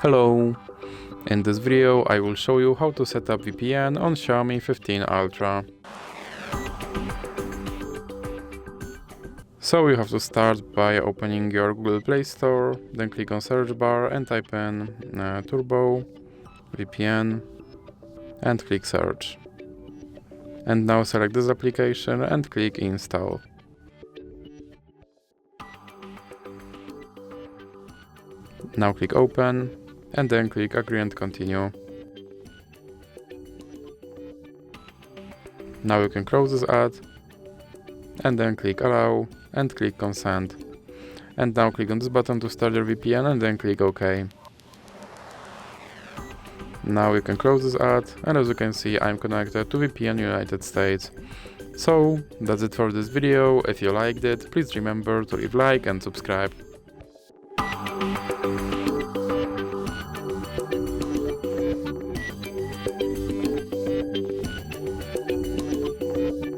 Hello! In this video I will show you how to set up VPN on Xiaomi 15 Ultra. So you have to start by opening your Google Play Store, then click on search bar and type in Turbo VPN and click search. And now select this application and click install. Now click open and then click agree and continue. Now you can close this ad and then click allow and click consent. And now click on this button to start your VPN and then click OK. Now you can close this ad, and as you can see I'm connected to VPN United States. So that's it for this video. If you liked it, please remember to leave a like and subscribe.